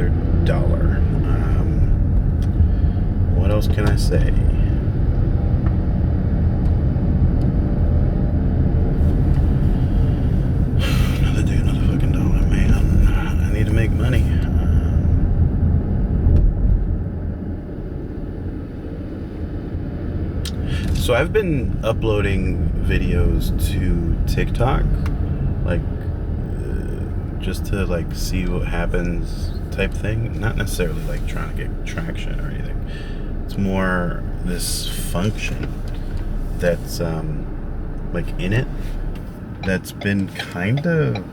another dollar. What else can I say? Another day, another fucking dollar, man. I need to make money. So I've been uploading videos to TikTok, like just to like see what happens type thing. Not necessarily like trying to get traction or anything. It's more this function that's like in it that's been kind of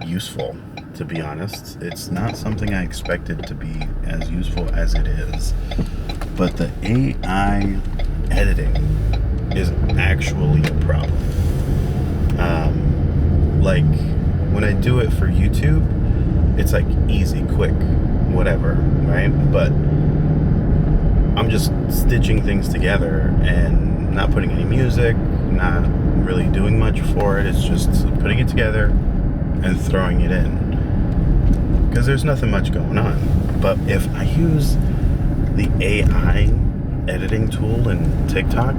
useful, to be honest. It's not something I expected to be as useful as it is, but the AI editing is actually a problem. Like when I do it for YouTube, it's like easy, quick, whatever, right? But I'm just stitching things together and not putting any music, not really doing much for it. It's just putting it together and throwing it in, because there's nothing much going on. But if I use the AI editing tool in TikTok,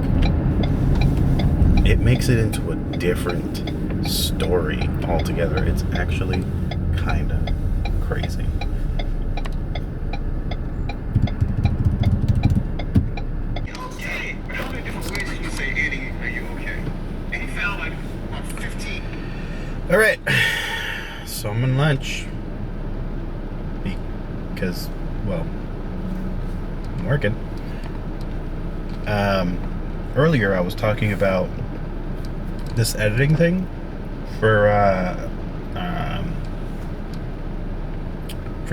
it makes it into a different story altogether. It's actually kind of crazy. Okay, but how many different ways can you say, Eddie, are you okay? And he found like about 15. All right, so I'm on lunch because, well, I'm working. Earlier I was talking about this editing thing for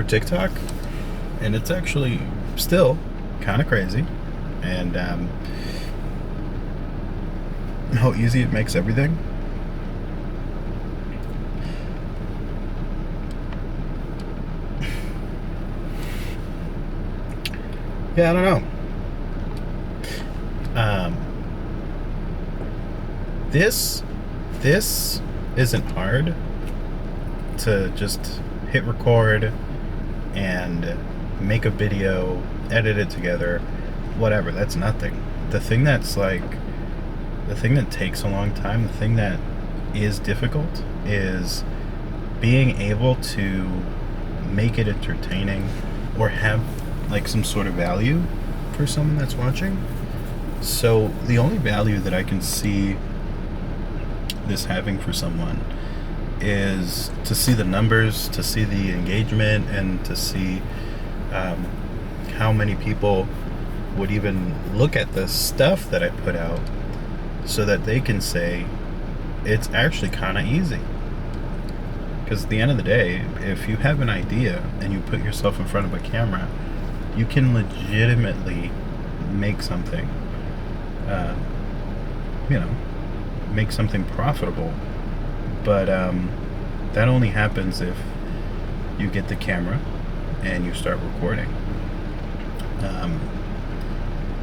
TikTok, and it's actually still kind of crazy, and how easy it makes everything. Yeah, I don't know. This isn't hard to just hit record and make a video, edit it together, whatever. That's nothing. The thing that takes a long time, the thing that is difficult, is being able to make it entertaining or have like some sort of value for someone that's watching. So the only value that I can see this having for someone is to see the numbers, to see the engagement, and to see how many people would even look at the stuff that I put out, so that they can say it's actually kind of easy. Because at the end of the day, if you have an idea and you put yourself in front of a camera, you can legitimately make something, make something profitable. But that only happens if you get the camera and you start recording.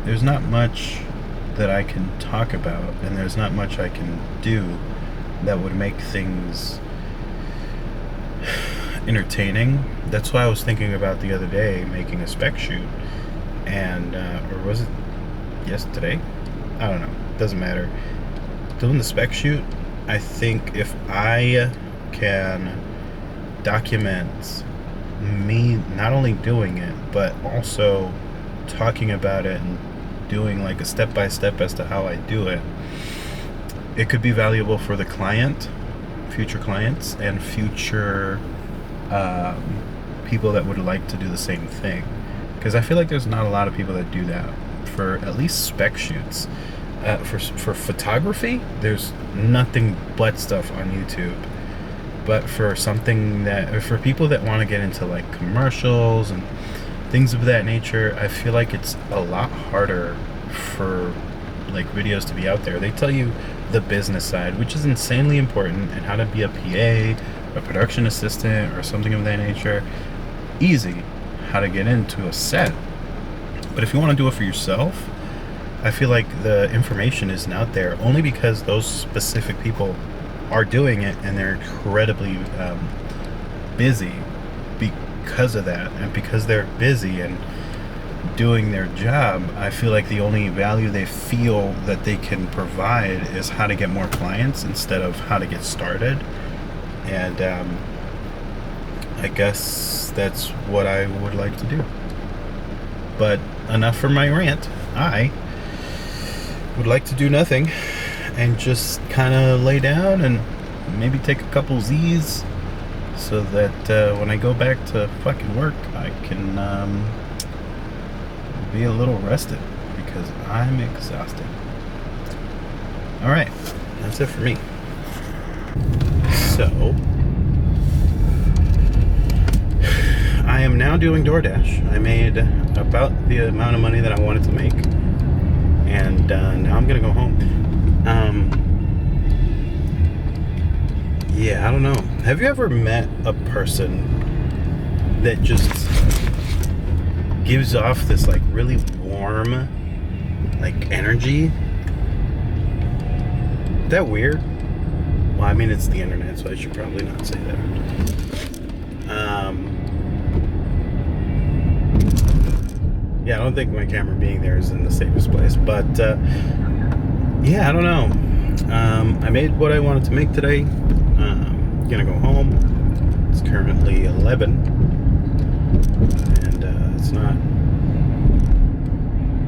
There's not much that I can talk about, and there's not much I can do that would make things entertaining. That's why I was thinking about the other day making a spec shoot, and or was it yesterday? I don't know, doesn't matter. Doing the spec shoot, I think if I can document me not only doing it, but also talking about it and doing like a step-by-step as to how I do it, it could be valuable for the client, future clients, and future people that would like to do the same thing. Because I feel like there's not a lot of people that do that for at least spec shoots. For photography, there's nothing but stuff on YouTube. But for people that want to get into like commercials and things of that nature, I feel like it's a lot harder for like videos to be out there. They tell you the business side, which is insanely important, and how to be a PA, a production assistant, or something of that nature. Easy. How to get into a set. But if you want to do it for yourself, I feel like the information isn't out there, only because those specific people are doing it and they're incredibly busy because of that, and because they're busy and doing their job, I feel like the only value they feel that they can provide is how to get more clients instead of how to get started. And I guess that's what I would like to do. But enough for my rant. I would like to do nothing and just kind of lay down and maybe take a couple Z's so that when I go back to fucking work, I can be a little rested because I'm exhausted. All right, that's it for me. So I am now doing DoorDash. I made about the amount of money that I wanted to make, and now I'm gonna go home. Yeah, I don't know. Have you ever met a person that just gives off this like really warm, like energy? Is that weird? Well, I mean, it's the internet, so I should probably not say that. Yeah, I don't think my camera being there is in the safest place, but yeah, I don't know. I made what I wanted to make today. I'm gonna go home. It's currently 11, and it's not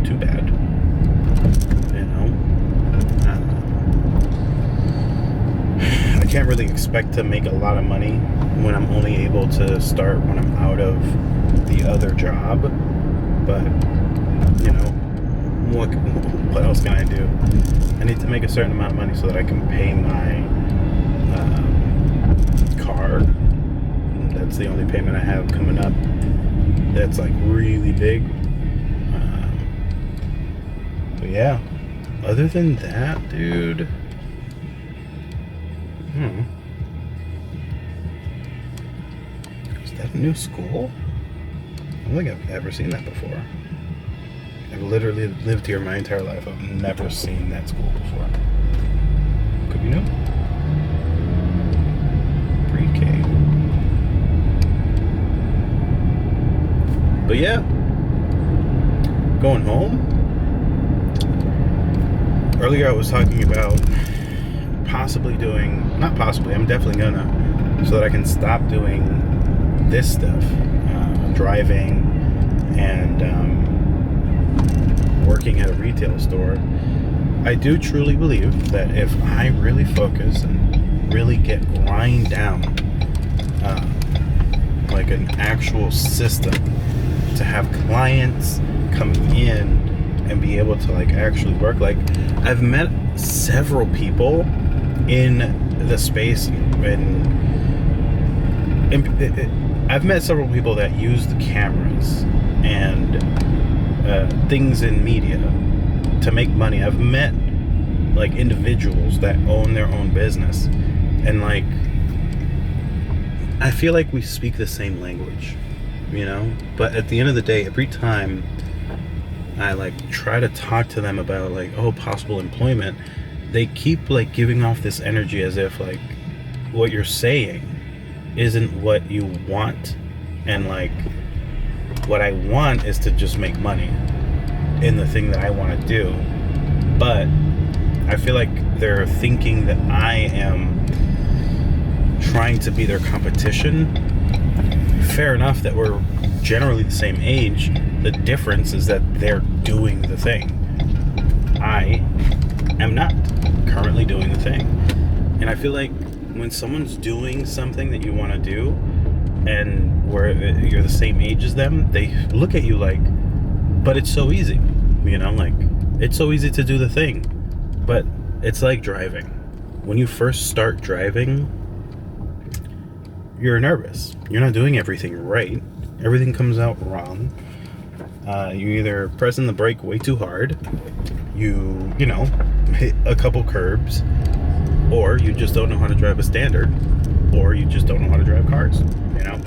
too bad, you know. I can't really expect to make a lot of money when I'm only able to start when I'm out of the other job. But, you know, what else can I do? I need to make a certain amount of money so that I can pay my car. That's the only payment I have coming up that's like really big. But yeah, other than that, dude, is that a new school? I don't think I've ever seen that before. I've literally lived here my entire life. I've never seen that school before. Could be new. Pre-K. But yeah, going home. Earlier I was talking about possibly doing, not possibly, I'm definitely gonna, so that I can stop doing this stuff. Driving and working at a retail store. I do truly believe that if I really focus and really get grind down like an actual system to have clients come in and be able to like actually work, like I've met several people in the space I've met several people that use the cameras and things in media to make money. I've met like individuals that own their own business, and like I feel like we speak the same language, you know? But at the end of the day, every time I like try to talk to them about like, oh, possible employment, they keep like giving off this energy as if like what you're saying isn't what you want, and like what I want is to just make money in the thing that I want to do. But I feel like they're thinking that I am trying to be their competition. Fair enough that we're generally the same age. The difference is that they're doing the thing. I am not currently doing the thing. And I feel like when someone's doing something that you want to do and where you're the same age as them, they look at you like, but it's so easy, you know, like it's so easy to do the thing. But it's like driving. When you first start driving, you're nervous. You're not doing everything right. Everything comes out wrong. You either pressing the brake way too hard, you know, hit a couple curbs, or you just don't know how to drive a standard, or you just don't know how to drive cars, you know?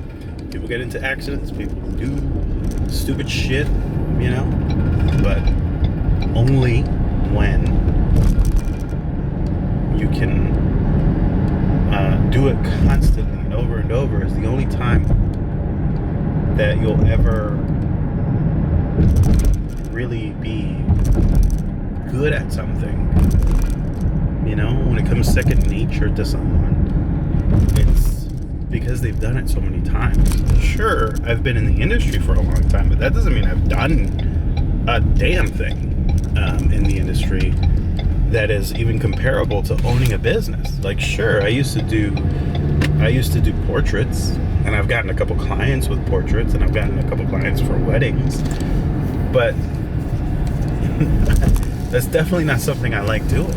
People get into accidents, people do stupid shit, you know? But only when you can do it constantly and over is the only time that you'll ever really be good at something. You know, when it comes second nature to someone, it's because they've done it so many times. Sure, I've been in the industry for a long time, but that doesn't mean I've done a damn thing in the industry that is even comparable to owning a business. Like, sure, I used to do portraits, and I've gotten a couple clients with portraits, and I've gotten a couple clients for weddings, but that's definitely not something I like doing,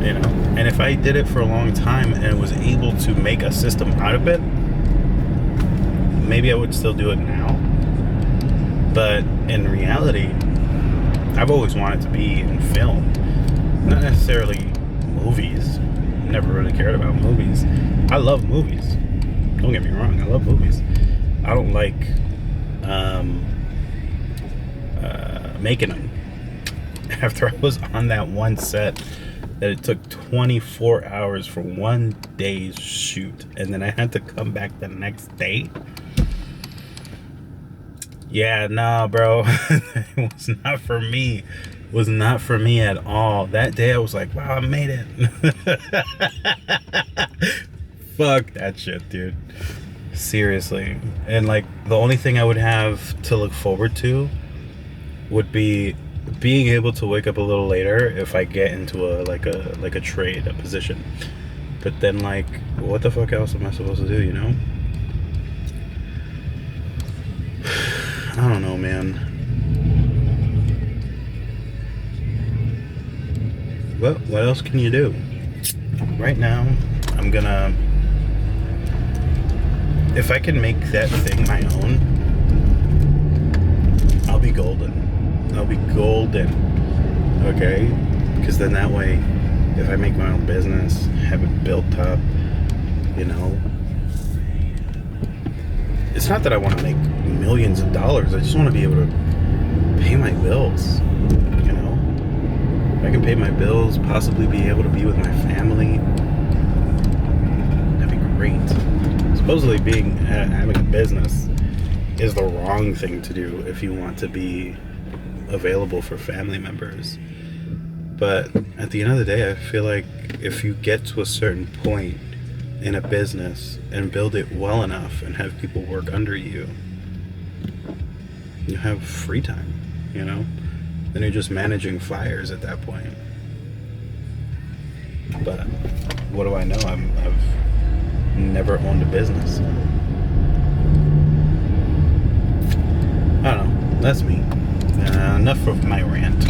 you know. And if I did it for a long time and was able to make a system out of it, maybe I would still do it now. But in reality, I've always wanted to be in film, not necessarily movies. Never really cared about movies. I love movies. Don't get me wrong, I love movies. I don't like making them. After I was on that one set that it took 24 hours for one day's shoot, and then I had to come back the next day. Yeah, nah, bro. It was not for me. It was not for me at all. That day I was like, wow, I made it. Fuck that shit, dude. Seriously. And like, the only thing I would have to look forward to would be being able to wake up a little later if I get into a trade, a position. But then, like, what the fuck else am I supposed to do, you know? I don't know, man. What else can you do? Right now, I'm gonna... If I can make that thing my own, I'll be golden. I'll be golden. Okay? Because then that way, if I make my own business, have it built up, you know... It's not that I want to make millions of dollars. I just want to be able to pay my bills, you know? I can pay my bills, possibly be able to be with my family. That'd be great. Supposedly having a business is the wrong thing to do if you want to be available for family members. But at the end of the day, I feel like if you get to a certain point in a business and build it well enough and have people work under you, you have free time, you know? Then you're just managing fires at that point. But what do I know? I've never owned a business. I don't know. That's me. Enough of my rant.